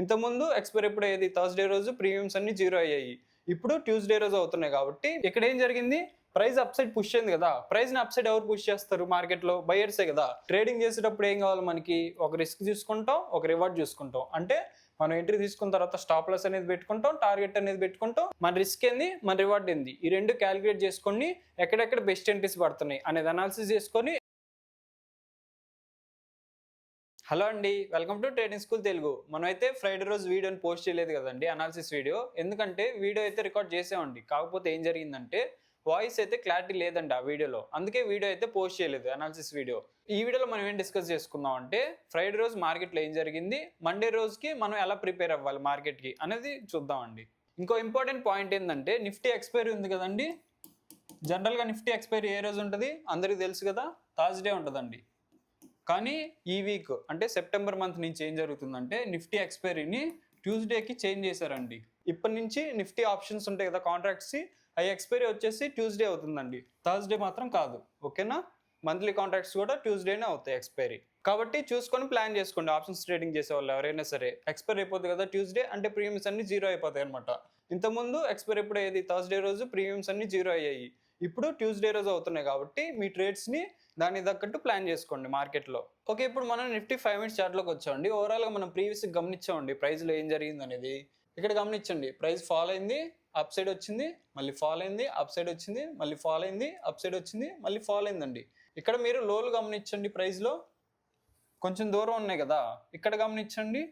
ఇంతకుముందు ఎక్స్పైరీ ఎప్పుడు అయ్యేది? థర్స్‌డే రోజు ప్రీమియమ్స్ అన్ని జీరో అయ్యాయి. ఇప్పుడు ట్యూస్‌డే రోజు అవుతున్నాయి కాబట్టి ఇక్కడ ఏం జరిగింది? ప్రైస్ అప్ సైడ్ పుష్ అయింది కదా. ప్రైస్‌ని అప్ సైడ్ ఎవరు పుష్ చేస్తారు మార్కెట్‌లో? బయర్సే కదా. ట్రేడింగ్ చేసేటప్పుడు ఏం కావాలి మనకి? ఒక రిస్క్ తీసుకుంటాం, ఒక రివార్డ్ చూసుకుంటాం. అంటే మనం ఎంట్రీ తీసుకున్న తర్వాత స్టాప్ లాస్ అనేది పెట్టుకుంటాం, టార్గెట్ అనేది పెట్టుకుంటాం. మన రిస్క్ ఏంది, మన రివార్డ్ ఏంది, ఈ రెండు క్యాలిక్యులేట్ చేసుకొని ఎక్కడెక్కడ బెస్ట్ ఎంట్రీస్ పడుతున్నాయి అనేది అనాలిసిస్ చేసుకొని. హలో అండి, welcome to trading school Telugu. మనమైతే ఫ్రైడే రోజు వీడియోని పోస్ట్ చేయలేదు కదండి, అనాలిసిస్ వీడియో. ఎందుకంటే వీడియో అయితే రికార్డ్ చేసామండి, కాకపోతే ఏం జరిగిందంటే వాయిస్ అయితే క్లారిటీ లేదండి ఆ వీడియోలో. అందుకే వీడియో అయితే పోస్ట్ చేయలేదు, అనాలిసిస్ వీడియో. ఈ వీడియోలో మనం ఏం డిస్కస్ చేసుకుందాం అంటే ఫ్రైడే రోజు మార్కెట్లో ఏం జరిగింది, మండే రోజుకి మనం ఎలా ప్రిపేర్ అవ్వాలి మార్కెట్కి అనేది చూద్దామండి. ఇంకో ఇంపార్టెంట్ పాయింట్ ఏంటంటే నిఫ్టీ ఎక్స్పైరీ ఉంది కదండి. జనరల్గా నిఫ్టీ ఎక్స్పైరీ ఏ రోజు ఉంటుంది అందరికీ తెలుసు కదా, థర్స్డే ఉంటుందండి. కానీ ఈ వీక్ అంటే సెప్టెంబర్ మంత్ నుంచి ఏం జరుగుతుందంటే నిఫ్టీ ఎక్స్పైరీని ట్యూస్డేకి చేంజ్ చేశారండి. ఇప్పటి నుంచి నిఫ్టీ ఆప్షన్స్ ఉంటాయి కదా కాంట్రాక్ట్స్, అవి ఎక్స్పైరీ వచ్చేసి ట్యూస్డే అవుతుందండి, థర్స్డే మాత్రం కాదు. ఓకేనా? మంత్లీ కాంట్రాక్ట్స్ కూడా ట్యూస్డేనే అవుతాయి ఎక్స్పైరీ. కాబట్టి చూసుకొని ప్లాన్ చేసుకోండి. ఆప్షన్స్ ట్రేడింగ్ చేసే వాళ్ళు ఎవరైనా సరే, ఎక్స్పైరీ అయిపోతుంది కదా ట్యూస్డే అంటే ప్రీమియమ్స్ అన్ని జీరో అయిపోతాయి అనమాట. ఇంతకుముందు ఎక్స్పైరీ ఎప్పుడు అయ్యేది? థర్స్డే రోజు ప్రీమియమ్స్ అన్ని జీరో అయ్యాయి. ఇప్పుడు ట్యూస్డే రోజు అవుతున్నాయి కాబట్టి మీ ట్రేడ్స్ని దానికి తగ్గట్టు ప్లాన్ చేసుకోండి మార్కెట్లో. ఓకే, ఇప్పుడు మనం నిఫ్టీ 5 మినిట్స్ చార్ట్లోకి వచ్చామండి. ఓవరాల్గా మనం ప్రీవియస్గా గమనించామండి ప్రైస్లో ఏం జరిగింది అనేది. ఇక్కడ గమనించండి, ప్రైస్ ఫాల్ అయింది, అప్ సైడ్ వచ్చింది, మళ్ళీ ఫాల్ అయింది, అప్ సైడ్ వచ్చింది, మళ్ళీ ఫాల్ అయింది, అప్ సైడ్ వచ్చింది, మళ్ళీ ఫాల్ అయిందండి. ఇక్కడ మీరు లోలు గమనించండి, ప్రైస్లో కొంచెం దూరం ఉన్నాయి కదా. ఇక్కడ గమనించండి,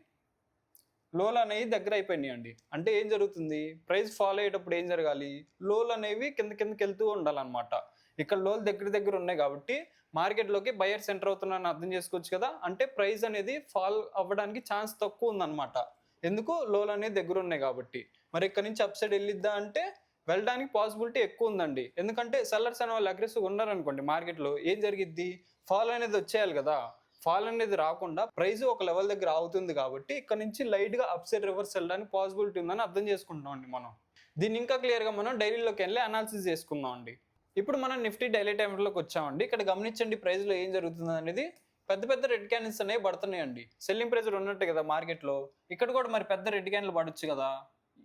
లోలు అనేవి దగ్గర అయిపోయినాయి అండి. అంటే ఏం జరుగుతుంది, ప్రైస్ ఫాల్ అయ్యేటప్పుడు ఏం జరగాలి, లోలు అనేవి కిందకి వెళ్తూ ఉండాలన్నమాట. ఇక్కడ లోలు దగ్గర ఉన్నాయి కాబట్టి మార్కెట్లోకి బయర్స్ ఎంటర్ అవుతున్నారని అర్థం చేసుకోవచ్చు కదా. అంటే ప్రైస్ అనేది ఫాల్ అవ్వడానికి ఛాన్స్ తక్కువ ఉందన్నమాట. ఎందుకు? లోలు అనేది దగ్గర ఉన్నాయి కాబట్టి. మరి ఇక్కడ నుంచి అప్ సైడ్ వెళ్ళిద్దా అంటే వెళ్ళడానికి పాసిబిలిటీ ఎక్కువ ఉందండి. ఎందుకంటే సెల్లర్స్ అనే వాళ్ళు అగ్రెసివ్గా ఉన్నారనుకోండి మార్కెట్లో, ఏం జరిగిద్ది, ఫాల్ అనేది వచ్చేయాలి కదా. ఫాల్ అనేది రాకుండా ప్రైస్ ఒక లెవెల్ దగ్గర ఆగుతుంది కాబట్టి ఇక్కడ నుంచి లైట్గా అప్ సైడ్ రివర్స్ వెళ్ళడానికి పాసిబిలిటీ ఉందని అర్థం చేసుకుంటాం అండి మనం. దీన్ని ఇంకా క్లియర్గా మనం డైలీలోకి వెళ్ళి అనాలిసిస్ చేసుకుందాం అండి. ఇప్పుడు మనం నిఫ్టీ డైలీ టైంలోకి వచ్చామండి. ఇక్కడ గమనించండి ప్రైస్లో ఏం జరుగుతుంది అనేది. పెద్ద పెద్ద రెడ్ క్యాండిల్స్ అనేవి పడుతున్నాయండి. సెల్లింగ్ ప్రెజర్ ఉన్నట్టు కదా మార్కెట్లో, ఇక్కడ కూడా మరి పెద్ద రెడ్ క్యాండిల్ పడొచ్చు కదా.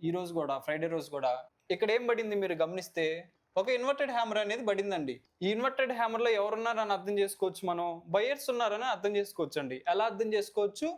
ఈ రోజు కూడా, ఫ్రైడే రోజు కూడా ఇక్కడ ఏం పడింది మీరు గమనిస్తే, ఒక ఇన్వర్టెడ్ హ్యామర్ అనేది పడిందండి. ఈ ఇన్వర్టెడ్ హ్యామర్లో ఎవరున్నారని అర్థం చేసుకోవచ్చు మనం, బయర్స్ ఉన్నారని అర్థం చేసుకోవచ్చు అండి. ఎలా అర్థం చేసుకోవచ్చు?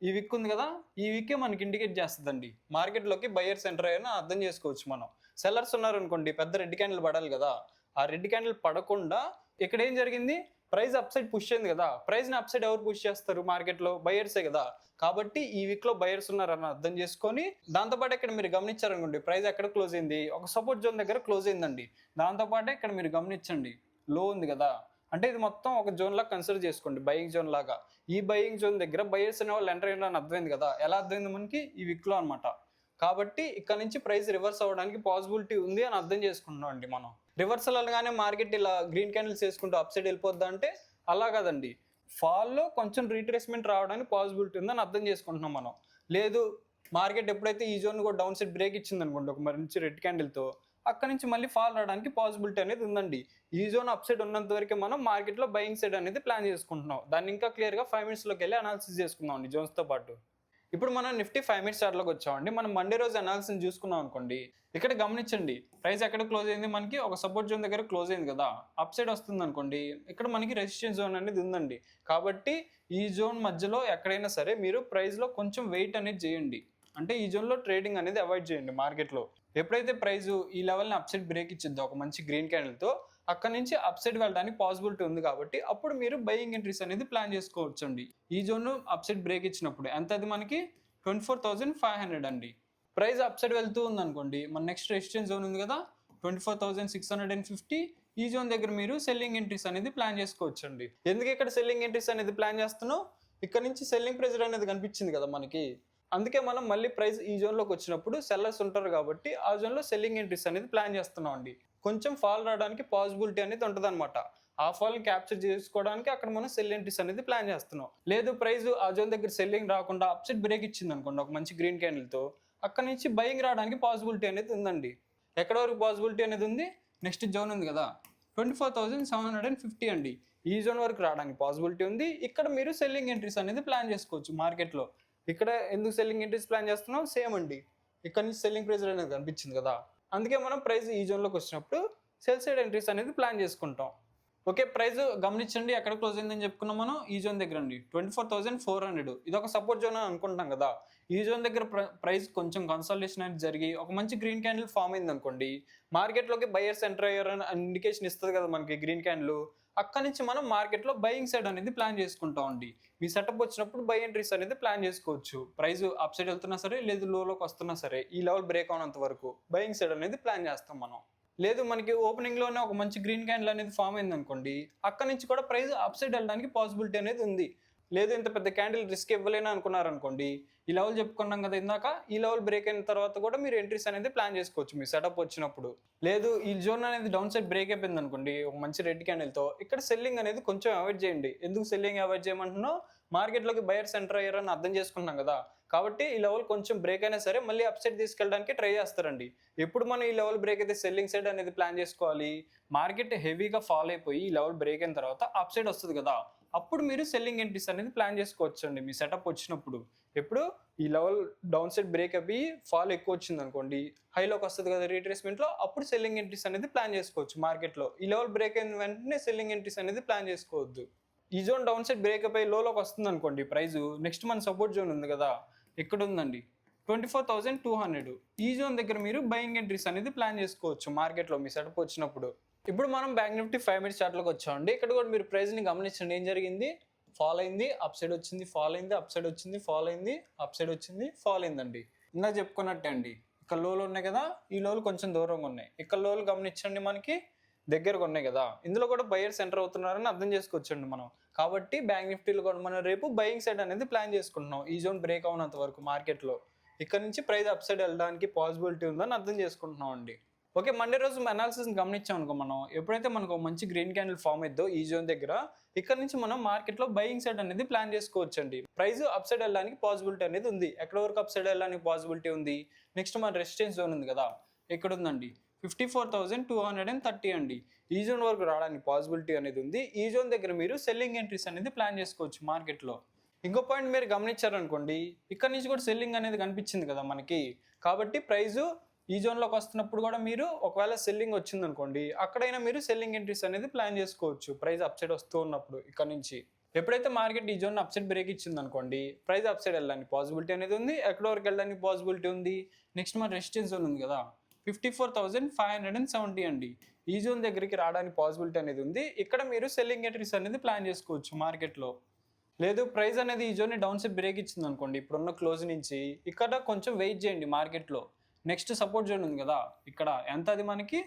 ఈ విక్ ఉంది కదా, ఈ విక్ మనకి ఇండికేట్ చేస్తుందండి మార్కెట్లోకి బయర్స్ ఎంటర్ అయ్యారని అర్థం చేసుకోవచ్చు మనం. సెల్లర్స్ ఉన్నారనుకోండి, పెద్ద రెడ్ క్యాండిల్ పడాలి కదా. ఆ రెడ్ క్యాండిల్ పడకుండా ఇక్కడ ఏం జరిగింది, ప్రైస్ అప్ సైడ్ పుష్ అయింది కదా. ప్రైస్ని అప్ సైడ్ ఎవరు పుష్ చేస్తారు మార్కెట్లో? బయర్సే కదా. కాబట్టి ఈ వీక్లో బయర్స్ ఉన్నారని అర్థం చేసుకొని, దాంతోపాటు ఇక్కడ మీరు గమనించారనుకోండి ప్రైస్ ఎక్కడ క్లోజ్ అయింది, ఒక సపోర్ట్ జోన్ దగ్గర క్లోజ్ అయిందండి. దాంతోపాటు ఇక్కడ మీరు గమనించండి, లో ఉంది కదా. అంటే ఇది మొత్తం ఒక జోన్ లాగా కన్సిడర్ చేసుకోండి, బయింగ్ జోన్ లాగా. ఈ బయింగ్ జోన్ దగ్గర బయర్స్ అనే వాళ్ళు ఎంటర్ అయ్యారని అర్థమైంది కదా. ఎలా అర్థమైంది మనకి? ఈ వీక్లో అనమాట. కాబట్టి ఇక్కడ నుంచి ప్రైస్ రివర్స్ అవ్వడానికి పాసిబిలిటీ ఉంది అని అర్థం చేసుకుంటున్నాం అండి మనం. రివర్సల్ అనగానే మార్కెట్ ఇలా గ్రీన్ క్యాండిల్స్ వేసుకుంటూ అప్ సైడ్ వెళ్ళిపోద్దా అంటే అలా కాదండి. ఫాల్లో కొంచెం రీట్రేస్మెంట్ రావడానికి పాసిబిలిటీ ఉందని అర్థం చేసుకుంటున్నాం మనం. లేదు, మార్కెట్ ఎప్పుడైతే ఈ జోన్ కూడా డౌన్ సైడ్ బ్రేక్ ఇచ్చింది అనుకోండి ఒక మంచి రెడ్ క్యాండిల్తో, అక్కడ నుంచి మళ్ళీ ఫాల్ రావడానికి పాసిబిలిటీ అనేది ఉందండి. ఈ జోన్ అప్ సైడ్ ఉన్నంత వరకు మనం మార్కెట్లో బయింగ్ సైడ్ అనేది ప్లాన్ చేసుకుంటున్నాం. దాన్ని ఇంకా క్లియర్గా 5 మినిట్స్లోకి వెళ్ళి అనాలిసిస్ చేసుకుందాం అండి జోన్స్తో పాటు. ఇప్పుడు మనం నిఫ్టీ 5 మినిట్స్ చార్ట్లోకి వచ్చామండి. మనం మండే రోజు అనాలిసిస్ చూసుకున్నాం అనుకోండి, ఇక్కడ గమనించండి ప్రైస్ ఎక్కడ క్లోజ్ అయింది, మనకి ఒక సపోర్ట్ జోన్ దగ్గర క్లోజ్ అయింది కదా. అప్ సైడ్ వస్తుంది అనుకోండి, ఇక్కడ మనకి రెసిస్టెన్స్ జోన్ అనేది ఉందండి. కాబట్టి ఈ జోన్ మధ్యలో ఎక్కడైనా సరే మీరు ప్రైస్లో కొంచెం వెయిట్ అనేది చేయండి. అంటే ఈ జోన్లో ట్రేడింగ్ అనేది అవాయిడ్ చేయండి మార్కెట్లో. ఎప్పుడైతే ప్రైస్ ఈ లెవెల్ని అప్ సైడ్ బ్రేక్ ఇచ్చిందో ఒక మంచి గ్రీన్ క్యాండిల్తో, అక్కడ నుంచి అప్ సైడ్ వెళ్ళడానికి పాసిబిలిటీ ఉంది కాబట్టి అప్పుడు మీరు బయింగ్ ఎంట్రీస్ అనేది ప్లాన్ చేసుకోవచ్చు అండి. ఈ జోన్ అప్ సైడ్ బ్రేక్ ఇచ్చినప్పుడు ఎంత, అది మనకి 24,500 అండి. ప్రైస్ అప్ సైడ్ వెళ్తూ ఉంది అనుకోండి, మన నెక్స్ట్ రెసిస్టెన్స్ జోన్ ఉంది కదా 24,650. ఈ జోన్ దగ్గర మీరు సెల్లింగ్ ఎంట్రీస్ అనేది ప్లాన్ చేసుకోవచ్చు అండి. ఎందుకు ఇక్కడ సెల్లింగ్ ఎంట్రీస్ అనేది ప్లాన్ చేస్తున్నాం, ఇక్కడ నుంచి సెల్లింగ్ ప్రెజర్ అనేది కనిపించింది కదా మనకి. అందుకే మనం మళ్ళీ ప్రైస్ ఈ జోన్లోకి వచ్చినప్పుడు సెల్లర్స్ ఉంటారు కాబట్టి ఆ జోన్లో సెల్లింగ్ ఎంట్రీస్ అనేది ప్లాన్ చేస్తున్నాం అండి. కొంచెం ఫాల్ రావడానికి పాసిబిలిటీ అనేది ఉంటుంది అనమాట. ఆ ఫాల్ క్యాప్చర్ చేసుకోవడానికి అక్కడ మనం సెల్ ఎంట్రీస్ అనేది ప్లాన్ చేస్తున్నాం. లేదు, ప్రైస్ ఆ జోన్ దగ్గర సెల్లింగ్ రాకుండా అప్ సైడ్ బ్రేక్ ఇచ్చింది అనుకోండి ఒక మంచి గ్రీన్ క్యాండిల్తో, అక్కడ నుంచి బయింగ్ రావడానికి పాసిబిలిటీ అనేది ఉందండి. ఎక్కడ వరకు పాసిబిలిటీ అనేది ఉంది, నెక్స్ట్ జోన్ ఉంది కదా 24,750 అండి. ఈ జోన్ వరకు రావడానికి పాసిబిలిటీ ఉంది. ఇక్కడ మీరు సెల్లింగ్ ఎంట్రీస్ అనేది ప్లాన్ చేసుకోవచ్చు మార్కెట్లో. ఇక్కడ ఎందుకు సెల్లింగ్ ఎంట్రీస్ ప్లాన్ చేస్తున్నాం? సేమ్ అండి. ఇక్కడ నుంచి సెల్లింగ్ ప్రైస్ అనేది కనిపించింది కదా, అందుకే మనం ప్రైస్ ఈ జోన్లోకి వచ్చినప్పుడు సెల్ సైడ్ ఎంట్రీస్ అనేది ప్లాన్ చేసుకుంటాం. ఓకే, ప్రైస్ గమనించండి ఎక్కడ క్లోజ్ అయిందని చెప్పుకున్నాం మనం, ఈ జోన్ దగ్గర అండి 24,400. ఇది ఒక సపోర్ట్ జోన్ అని అనుకుంటాం కదా. ఈ జోన్ దగ్గర ప్రైస్ కొంచెం కన్సల్టేషన్ అనేది జరిగి ఒక మంచి గ్రీన్ క్యాండిల్ ఫామ్ అయింది అనుకోండి, మార్కెట్లోకి బయర్స్ ఎంటర్ అయ్యారని ఇండికేషన్ ఇస్తుంది కదా మనకి గ్రీన్ క్యాండిల్. అక్కడి నుంచి మనం మార్కెట్లో బయింగ్ సైడ్ అనేది ప్లాన్ చేసుకుంటాం అండి. మీ సెటప్ వచ్చినప్పుడు బై ఎంట్రీస్ అనేది ప్లాన్ చేసుకోవచ్చు. ప్రైస్ అప్ సైడ్ వెళ్తున్నా సరే, లేదు లోలోకి వస్తున్నా సరే, ఈ లెవెల్ బ్రేక్ అవునంత వరకు బయింగ్ సైడ్ అనేది ప్లాన్ చేస్తాం మనం. లేదు మనకి ఓపెనింగ్లోనే ఒక మంచి గ్రీన్ క్యాండిల్ అనేది ఫామ్ అయింది అనుకోండి, అక్కడ నుంచి కూడా ప్రైస్ అప్ సైడ్ వెళ్ళడానికి పాసిబిలిటీ అనేది ఉంది. లేదు ఇంత పెద్ద క్యాండిల్ రిస్క్ ఇవ్వలేని అనుకున్నారనుకోండి, ఈ లెవెల్ చెప్పుకున్నాం కదా ఇందాక, ఈ లెవెల్ బ్రేక్ అయిన తర్వాత కూడా మీరు ఎంట్రీస్ అనేది ప్లాన్ చేసుకోవచ్చు మీ సెటప్ వచ్చినప్పుడు. లేదు ఈ జోన్ అనేది డౌన్ సైడ్ బ్రేక్ అయిపోయింది అనుకోండి ఒక మంచి రెడ్ క్యాండిల్తో, ఇక్కడ సెల్లింగ్ అనేది కొంచెం అవాయిడ్ చేయండి. ఎందుకు సెల్లింగ్ అవాయిడ్ చేయమంటున్నావు? మార్కెట్లోకి బయర్స్ ఎంటర్ అయ్యారని అర్థం చేసుకున్నాం కదా, కాబట్టి ఈ లెవెల్ కొంచెం బ్రేక్ అయినా సరే మళ్ళీ అప్ సైడ్ తీసుకెళ్ళడానికి ట్రై చేస్తారండి. ఎప్పుడు మనం ఈ లెవెల్ బ్రేక్ అయితే సెల్లింగ్ సైడ్ అనేది ప్లాన్ చేసుకోవాలి. మార్కెట్ హెవీగా ఫాల్ అయిపోయి ఈ లెవెల్ బ్రేక్ అయిన తర్వాత అప్ సైడ్ వస్తుంది కదా, అప్పుడు మీరు సెల్లింగ్ ఎంట్రీస్ అనేది ప్లాన్ చేసుకోవచ్చు అండి మీ సెటప్ వచ్చినప్పుడు. ఎప్పుడు ఈ లెవెల్ డౌన్ సైడ్ బ్రేక్ అయిపోయి ఫాల్ ఎక్కువ వచ్చింది అనుకోండి, హైలోకి వస్తుంది కదా రీట్రేస్మెంట్లో, అప్పుడు సెల్లింగ్ ఎంట్రీస్ అనేది ప్లాన్ చేసుకోవచ్చు మార్కెట్లో. ఈ లెవెల్ బ్రేక్ అయిన వెంటనే సెల్లింగ్ ఎంట్రీస్ అనేది ప్లాన్ చేసుకోవద్దు. ఈ జోన్ డౌన్ సైడ్ బ్రేక్ అయిపోయి లోలోకి వస్తుంది అనుకోండి ప్రైస్, నెక్స్ట్ మన సపోర్ట్ జోన్ ఉంది కదా ఇక్కడ ఉందండి 24,200. ఈ జోన్ దగ్గర మీరు బయింగ్ ఎంట్రీస్ అనేది ప్లాన్ చేసుకోవచ్చు మార్కెట్లో మీ సెటప్ వచ్చినప్పుడు. ఇప్పుడు మనం బ్యాంక్ నిఫ్టీ 5 మినిట్స్ చార్ట్లోకి వచ్చామండి. ఇక్కడ కూడా మీరు ప్రైస్ని గమనించండి. ఏం జరిగింది? ఫాల్ అయింది, అప్ సైడ్ వచ్చింది, ఫాల్ అయింది, అప్ సైడ్ వచ్చింది, ఫాల్ అయింది, అప్ సైడ్ వచ్చింది, ఫాల్ అయిందండి. ఇందాక చెప్పుకున్నట్టే అండి, ఇక్కడ లోలు ఉన్నాయి కదా, ఈ లోలు కొంచెం దూరంగా ఉన్నాయి. ఇక్కడ లోలు గమనించండి మనకి దగ్గరగా ఉన్నాయి కదా, ఇందులో కూడా బయర్స్ ఎంటర్ అవుతున్నారని అర్థం చేసుకోవచ్చండి మనం. కాబట్టి బ్యాంక్ నిఫ్టీలో కూడా మనం రేపు బయింగ్ సైడ్ అనేది ప్లాన్ చేసుకుంటున్నాం ఈ జోన్ బ్రేక్ అవునంత వరకు మార్కెట్లో. ఇక్కడ నుంచి ప్రైస్ అప్ సైడ్ వెళ్ళడానికి పాసిబిలిటీ ఉందని అర్థం చేసుకుంటున్నాం అండి. ఓకే, మండే రోజు అనాలిసిస్ గమనించాం అనుకో మనం, ఎప్పుడైతే మనకు మంచి గ్రీన్ క్యాండిల్ ఫామ్ అయిద్దో ఈ జోన్ దగ్గర, ఇక్కడ నుంచి మనం మార్కెట్లో బయింగ్ సైడ్ అనేది ప్లాన్ చేసుకోవచ్చు అండి. ప్రైస్ అప్ సైడ్ వెళ్ళడానికి పాసిబిలిటీ అనేది ఉంది. ఎక్కడ వరకు అప్ సైడ్ వెళ్ళడానికి పాసిబిలిటీ ఉంది? నెక్స్ట్ మన రెసిస్టెన్స్ జోన్ ఉంది కదా, ఇక్కడ ఉందండి 54,230 అండి. ఈ జోన్ వరకు రావడానికి పాసిబిలిటీ అనేది ఉంది. ఈ జోన్ దగ్గర మీరు సెల్లింగ్ ఎంట్రీస్ అనేది ప్లాన్ చేసుకోవచ్చు మార్కెట్లో. ఇంకో పాయింట్ మీరు గమనించారనుకోండి, ఇక్కడ నుంచి కూడా సెల్లింగ్ అనేది కనిపించింది కదా మనకి, కాబట్టి ప్రైజు ఈ జోన్లోకి వస్తున్నప్పుడు కూడా మీరు ఒకవేళ సెల్లింగ్ వచ్చింది అనుకోండి, అక్కడైనా మీరు సెల్లింగ్ ఎంట్రీస్ అనేది ప్లాన్ చేసుకోవచ్చు ప్రైస్ అప్ సైడ్ వస్తూ ఉన్నప్పుడు. ఇక్కడ నుంచి ఎప్పుడైతే మార్కెట్ ఈ జోన్ అప్ సైడ్ బ్రేక్ ఇచ్చింది అనుకోండి, ప్రైస్ అప్ సైడ్ వెళ్ళడానికి పాసిబిలిటీ అనేది ఉంది. ఎక్కడ వరకు వెళ్ళడానికి పాసిబిలిటీ ఉంది? నెక్స్ట్ మన రెసిస్టెన్స్ జోన్ ఉంది కదా 54,570 అండి. ఈ జోన్ దగ్గరికి రావడానికి పాసిబిలిటీ అనేది ఉంది. ఇక్కడ మీరు సెల్లింగ్ ఎంట్రీస్ అనేది ప్లాన్ చేసుకోవచ్చు మార్కెట్లో. లేదు ప్రైస్ అనేది ఈ జోన్ డౌన్ సైడ్ బ్రేక్ ఇచ్చింది అనుకోండి, ఇప్పుడున్న క్లోజ్ నుంచి ఇక్కడ కొంచెం వెయిట్ చేయండి మార్కెట్లో. నెక్స్ట్ సపోర్ట్ జోన్ ఉంది కదా, ఇక్కడ ఎంత అది మనకి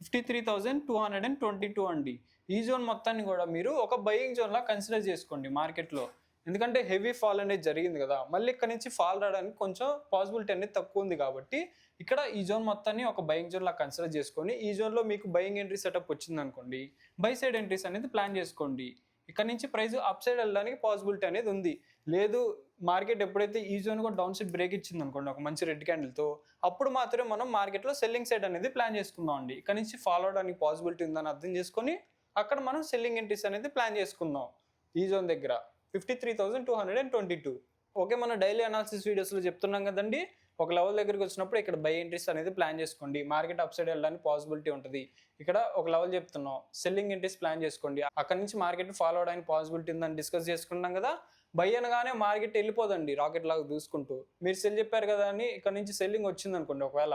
53,222 అండి. ఈ జోన్ మొత్తాన్ని కూడా మీరు ఒక బయింగ్ జోన్లా కన్సిడర్ చేసుకోండి మార్కెట్లో. ఎందుకంటే హెవీ ఫాల్ అనేది జరిగింది కదా, మళ్ళీ ఇక్కడ నుంచి ఫాల్ రావడానికి కొంచెం పాసిబిలిటీ అనేది తక్కువ ఉంది. కాబట్టి ఇక్కడ ఈ జోన్ మొత్తాన్ని ఒక బయింగ్ జోన్లా కన్సిడర్ చేసుకొని, ఈ జోన్లో మీకు బయింగ్ ఎంట్రీ సెటప్ వచ్చింది అనుకోండి, బై సైడ్ ఎంట్రీస్ అనేది ప్లాన్ చేసుకోండి. ఇక్కడ నుంచి ప్రైస్ అప్ సైడ్ వెళ్ళడానికి పాసిబిలిటీ అనేది ఉంది. లేదు మార్కెట్ ఎప్పుడైతే ఈ జోన్ కూడా డౌన్ సైడ్ బ్రేక్ ఇచ్చింది అనుకోండి ఒక మంచి రెడ్ క్యాండిల్తో, అప్పుడు మాత్రమే మనం మార్కెట్లో సెల్లింగ్ సైడ్ అనేది ప్లాన్ చేసుకుందాం అండి. ఇక్కడ నుంచి ఫాలో అవడానికి పాసిబిలిటీ ఉందని అర్థం చేసుకొని అక్కడ మనం సెల్లింగ్ ఎంట్రీస్ అనేది ప్లాన్ చేసుకుందాం ఈ జోన్ దగ్గర 53,222. ఓకే, మన డైలీ అనాలిసిస్ వీడియోస్లో చెప్తున్నాం కదండి, ఒక లెవెల్ దగ్గరికి వచ్చినప్పుడు ఇక్కడ బై ఎంట్రీస్ అనేది ప్లాన్ చేసుకోండి, మార్కెట్ అప్ సైడ్ వెళ్ళడానికి పాసిబిలిటీ ఉంటుంది. ఇక్కడ ఒక లెవెల్ చెప్తున్నాం, సెల్లింగ్ ఎంట్రీస్ ప్లాన్ చేసుకోండి, అక్కడ నుంచి మార్కెట్ ఫాలో అవడానికి పాసిబిలిటీ ఉందని డిస్కస్ చేసుకున్నాం కదా. బై అనగానే మార్కెట్ వెళ్ళిపోదండి రాకెట్ లాగా దూసుకుంటూ. మీరు సెల్ చెప్పారు కదా అని ఇక్కడ నుంచి సెల్లింగ్ వచ్చింది అనుకోండి, ఒకవేళ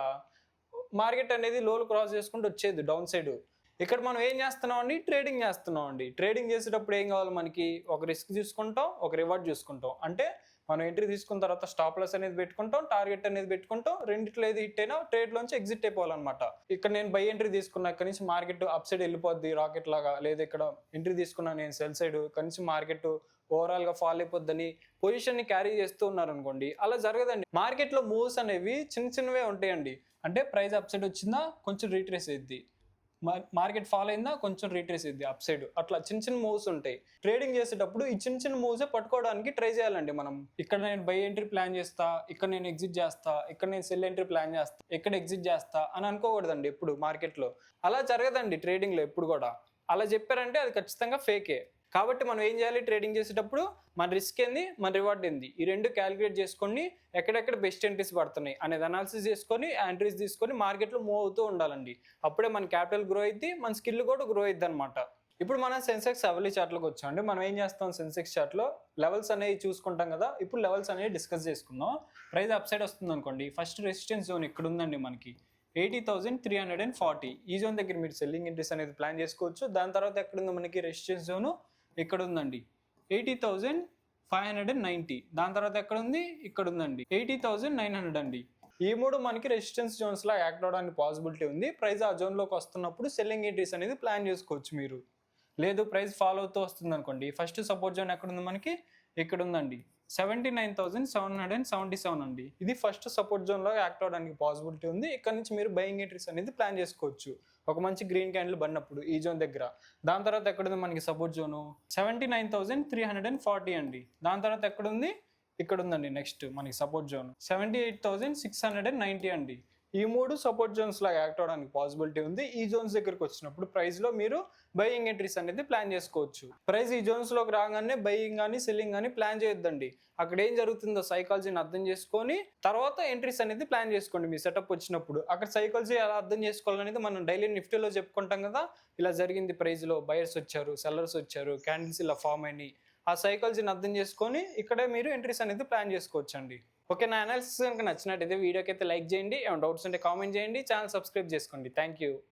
మార్కెట్ అనేది లోలు క్రాస్ చేసుకుంటూ వచ్చేది డౌన్ సైడ్. ఇక్కడ మనం ఏం చేస్తున్నాం అండి? ట్రేడింగ్ చేస్తున్నాం అండి. ట్రేడింగ్ చేసేటప్పుడు ఏం కావాలి మనకి? ఒక రిస్క్ తీసుకుంటాం, ఒక రివార్డ్ చూసుకుంటాం. అంటే మనం ఎంట్రీ తీసుకున్న తర్వాత స్టాప్ లాస్ అనేది పెట్టుకుంటాం, టార్గెట్ అనేది పెట్టుకుంటాం. రెండిట్లో ఏది హిట్ అయినా ట్రేడ్లోంచి ఎగ్జిట్ అయిపోవాలన్నమాట. ఇక్కడ నేను బై ఎంట్రీ తీసుకున్నా, ఇక్కడ నుంచి మార్కెట్ అప్ సైడ్ వెళ్ళిపోద్ది రాకెట్ లాగా, లేదా ఇక్కడ ఎంట్రీ తీసుకున్నా నేను సెల్ సైడ్, ఇక్కడ నుంచి మార్కెట్ ఓవరాల్గా ఫాల్ అయిపోద్దని పొజిషన్ని క్యారీ చేస్తూ ఉన్నారనుకోండి, అలా జరగదండి. మార్కెట్లో మూవ్స్ అనేవి చిన్న చిన్నవే ఉంటాయండి. అంటే ప్రైస్ అప్ సైడ్ వచ్చిందా కొంచెం రీట్రేస్ అయ్యిద్ది, మార్కెట్ ఫాల్ అయిందా కొంచెం రీట్రేస్ అయ్యిద్ది అప్ సైడ్, అట్లా చిన్న చిన్న మూవ్స్ ఉంటాయి. ట్రేడింగ్ చేసేటప్పుడు ఈ చిన్న చిన్న మూవ్సే పట్టుకోవడానికి ట్రై చేయాలండి మనం. ఇక్కడ నేను బై ఎంట్రీ ప్లాన్ చేస్తా, ఇక్కడ నేను ఎగ్జిట్ చేస్తా, ఇక్కడ నేను సెల్ ఎంట్రీ ప్లాన్ చేస్తా, ఇక్కడ ఎగ్జిట్ చేస్తా అని అనుకోకూడదండి ఎప్పుడు మార్కెట్లో. అలా జరగదండి ట్రేడింగ్లో ఎప్పుడు కూడా. అలా చెప్పారంటే అది ఖచ్చితంగా ఫేకే. కాబట్టి మనం ఏం చేయాలి ట్రేడింగ్ చేసేటప్పుడు మన రిస్క్ ఏంది, మన రివార్డ్ ఏంది, ఈ రెండు క్యాలిక్యులేట్ చేసుకొని ఎక్కడెక్కడ బెస్ట్ ఎంట్రీస్ పడుతున్నాయి అనేది అనాలిసిస్ చేసుకొని ఆ ఎంట్రీస్ తీసుకొని మార్కెట్లో మూవ్ అవుతూ ఉండాలండి. అప్పుడే మన క్యాపిటల్ గ్రో అయింది, మన స్కిల్ కూడా గ్రో అయింది అనమాట. ఇప్పుడు మనం సెన్సెక్స్ అవలీ చార్ట్లోకి వచ్చామండి. మనం ఏం చేస్తాం సెన్సెక్స్ చార్ట్లో లెవెల్స్ అనేవి చూసుకుంటాం కదా. ఇప్పుడు లెవెల్స్ అనేవి డిస్కస్ చేసుకుందాం. ప్రైస్ అప్ సైడ్ వస్తుంది అనుకోండి, ఫస్ట్ రెసిస్టెన్స్ జోన్ ఇక్కడ ఉందండి మనకి 80,340. ఈ జోన్ దగ్గర మీరు సెల్లింగ్ ఎంట్రీస్ అనేది ప్లాన్ చేసుకోవచ్చు. దాని తర్వాత ఎక్కడ ఉంది మనకి రెసిస్టెన్స్ జోన్, ఇక్కడ ఉందండి 80,590. దాని తర్వాత ఎక్కడ ఉంది, ఇక్కడ ఉందండి 80,900 అండి. ఈ మూడు మనకి రెసిస్టెన్స్ జోన్స్ లా యాక్ట్ అవడానికి పాసిబిలిటీ ఉంది. ప్రైస్ ఆ జోన్లోకి వస్తున్నప్పుడు సెల్లింగ్ ఎంట్రీస్ అనేది ప్లాన్ చేసుకోవచ్చు మీరు. లేదు ప్రైస్ ఫాలో అవుతూ వస్తుంది అనుకోండి, ఫస్ట్ సపోర్ట్ జోన్ ఎక్కడ ఉంది మనకి, ఇక్కడ ఉందండి 79,777 అండి. ఇది ఫస్ట్ సపోర్ట్ జోన్లో యాక్ట్ అవడానికి పాసిబిలిటీ ఉంది. ఇక్కడ నుంచి మీరు బయింగ్ ఎంట్రీస్ అనేది ప్లాన్ చేసుకోవచ్చు ఒక మంచి గ్రీన్ క్యాండిల్ పడినప్పుడు ఈ జోన్ దగ్గర. దాని తర్వాత ఎక్కడ ఉంది మనకి సపోర్ట్ జోను 79,340 అండి. దాని తర్వాత ఎక్కడ ఉంది, ఇక్కడ ఉందండి నెక్స్ట్ మనకి సపోర్ట్ జోన్ 78,690 అండి. ఈ మూడు సపోర్ట్ జోన్స్ లాగా యాక్ట్ అవడానికి పాసిబిలిటీ ఉంది. ఈ జోన్స్ దగ్గరకు వచ్చినప్పుడు ప్రైస్ లో మీరు బయింగ్ ఎంట్రీస్ అనేది ప్లాన్ చేసుకోవచ్చు. ప్రైస్ ఈ జోన్స్ లోకి రాగానే బయింగ్ కానీ సెల్లింగ్ కానీ ప్లాన్ చేయొద్దండి. అక్కడ ఏం జరుగుతుందో సైకాలజీని అర్థం చేసుకొని తర్వాత ఎంట్రీస్ అనేది ప్లాన్ చేసుకోండి. మీ సెటప్ వచ్చినప్పుడు అక్కడ సైకాలజీ ఎలా అర్థం చేసుకోవాలనేది మనం డైలీ నిఫ్టీలో చెప్పుకుంటాం కదా. ఇలా జరిగింది, ప్రైస్ లో బయర్స్ వచ్చారు, సెల్లర్స్ వచ్చారు, క్యాండిల్స్ ఇలా ఫామ్ అయినాయి. ఆ సైకాలజీని అర్థం చేసుకొని ఇక్కడే మీరు ఎంట్రీస్ అనేది ప్లాన్ చేసుకోవచ్చండి. ఓకే, నా అనాలిసిస్ కనుక నచ్చినట్టయితే వీడియోకి అయితే లైక్ చేయండి. ఏమైనా డౌట్స్ ఉంటే కామెంట్ చేయండి, ఛానల్ సబ్స్క్రైబ్ చేసుకోండి. Thank you.